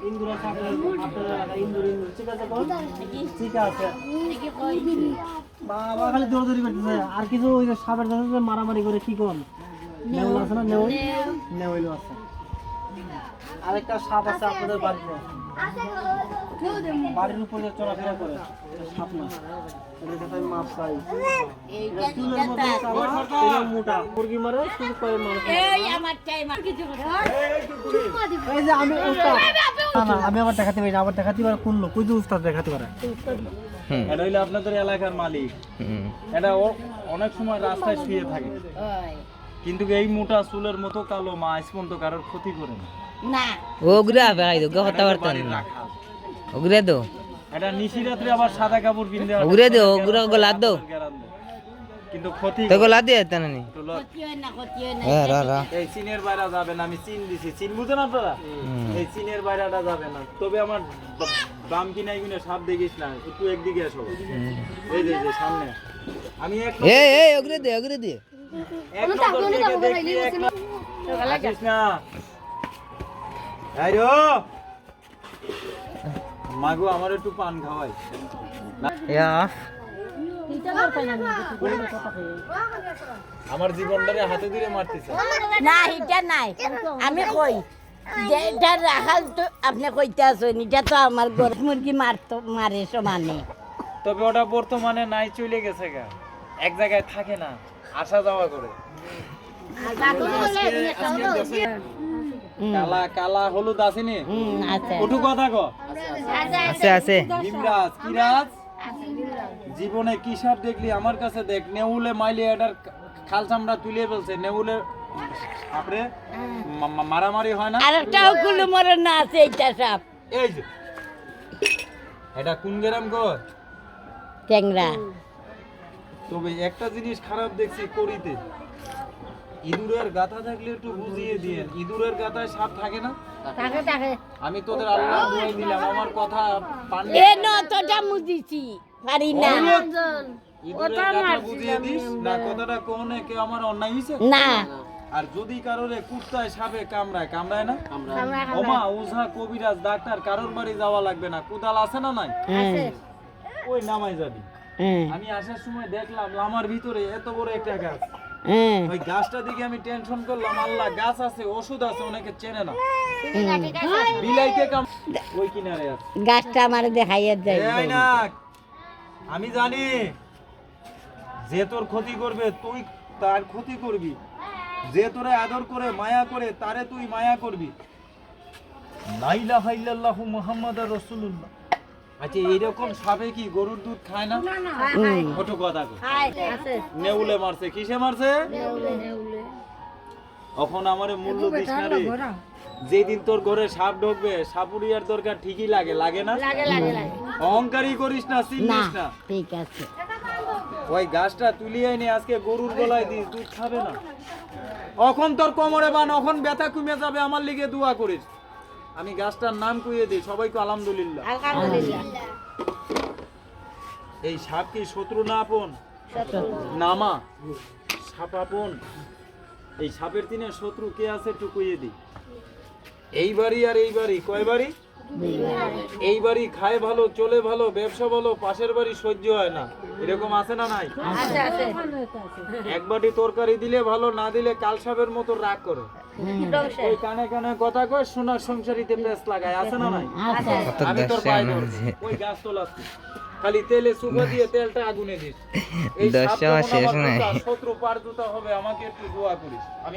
ইন্দুর আছে আপনার ইন্দুর ঠিক আছে কোন ঠিক আছে বাবা খালি দৌড়দৌড়ি করতেছে আর কিছু ওই যে সাপের সাথে মারামারি করে কি কোন নেউল আছে না নেউল আছে আরেকটা সাপ আছে আপনাদের বাড়িতে বাড়ির উপরে চলাফেরা করে সাপ না এটা তাই মাপ চাই এইটা মোটা মুরগি মারে শুধু করে মানুষ এই আমার টাইম আর কিছু করে এই যে আমি উস্তাদ না আমি আবার দেখাতে পারি আবার দেখাতে পারে কোন লোক কই যে উস্তাদ দেখাতে পারে এটা হইলো আপনাদের এলাকার মালিক এটা অনেক সময় রাস্তায় শুয়ে থাকে কিন্তু এই মোটা চুলের মতো কালো মা আইসপন্ত কারোর ক্ষতি করে না না ওগুলা ভাই তো কথা বার্তা না ওগুলা তো এটা নিশি রাতে আবার সাদা কাপড় পিনতে ওগুলা তো ওগুলা গলা দাও কিন্তু ক্ষতি তো গলা দিয়ে তা না ক্ষতি হয় না হ্যাঁ রা এই চীনের বাইরে যাবে না আমি চীন দিছি চীন বুঝেন আপনারা এই চীনের বাইরেটা যাবে না তবে আমার দাম কি নাই কিনা সাপ দেখিস না একটু একদিকে এসো এই যে সামনে আমি এক এই ওগুলা দে এক নজর দেখি এক নজর না আইরো মাগো আমার একটু পান খাওয়াই ইয়া আমার জীবনটারে হাতে ধরে মারতেছে না এটা নাই আমি কই যে এটা রাখাল তো আপনি কইতে আছেন এটা তো আমার গরু মুরগি মারে সমানে তবে ওটা বর্তমানে নাই চলে গেছে গা এক জায়গায় থাকে না আসা যাওয়া করে কালা কালা হলুদ আসেনি আছে ওটু কথা কো আছে ভীমরাজ কি রাজ জীবনে কি সাপ দেখলি আমার কাছে দেখ নেউলে মাইলে এটার খাল চামড়া তুলে ফেলছে নেউলে আপরে মারামারি হয় না আরেকটাও গুলো মরে না আছে এইটা সাপ এই যে এটা কোন গ্রাম গো ট্যাংরা তবে একটা জিনিস খারাপ দেখছি করিতে ইঁদুরের গাথা থাকলে একটু বুঝিয়ে দিয়ে ইঁদুরের গাথায় সাপ থাকে না থাকে আমি তোদের আল্লাহ দোয়াই দিলাম আমার কথা এ নতটা মুদিছি পারি না ইঁদুরের গাথা বুঝিয়ে দিস না কথাটা কোনে কে আমার অন্যায় হইছে না আর যদি কারোরে কুত্তায় সাপে কামড়ায় না ওমা ওঝা কবিরাজ ডাক্তার কারোর বাড়ি যাওয়া লাগবে না কুদাল আছে না নাই ওই নামাই যাবি আমি আসার সময় দেখলাম লামার ভিতরে এত বড় একটা গাছ ওই গাছটা দিকে আমি টেনশন করলাম আল্লাহ গাছ আছে ওষুধ আছে অনেকে চেনে না বিলাইতে ওই কিনারে আছে গাছটা আমার দেখাইয়া দেয় এই না আমি জানি যে তোর ক্ষতি করবে তুই তার ক্ষতি করবি যে তোরে আদর করে মায়া করে তারে তুই মায়া করবি লা ইলাহা ইল্লাল্লাহু মুহাম্মাদুর রাসূলুল্লাহ আচ্ছা এইরকম সাপে কি গরুর দুধ খায় না ছোট কথা নেউলে মারছে কিসে মারছে এখন আমারে মূল্য দিস না রে যেদিন তোর ঘরে সাপ ঢুকবে সাপুরিয়ার দরকার ঠিকই লাগে লাগে না অহংকারী করিস না চিনিস না ঠিক আছে ওই গাছটা তুলিয়ে এনে আজকে গরুর গলায় দিস দুধ খাবে না এখন তোর কোমরে বান এখন ব্যথা কমে যাবে আমার লিগে দোয়া করিস আমি গাছটার নাম কইয়ে দিই সবাইকে আলহামদুলিল্লাহ এই সাপ কি শত্রু না আপন নামা সাপ আপন এই সাপের দিনে শত্রু কে আছে একটু কইয়ে দিই এই বাড়ি আর এই বাড়ি কয় বাড়ি এই বাড়ি খায় ভালো চলে ভালো ব্যবসা ভালো পাশের বাড়ি সহ্য হয় না এরকম আছে না নাই এক বাটি তরকারি দিলে ভালো না দিলে কাল সাপের মতো রাগ করে ওই কানে কানে কথা কয় সোনার সংসারিতে পেঁচ লাগায় আছে না নাই আমি তোর পায়ে ধরবো ওই গাছ তোলাচ্ছি খালি তেলে সুগা দিয়ে তেলটা আগুনে দিস এই সাপ শত্রু পার দুটা হবে আমাকে একটু দোয়া করিস।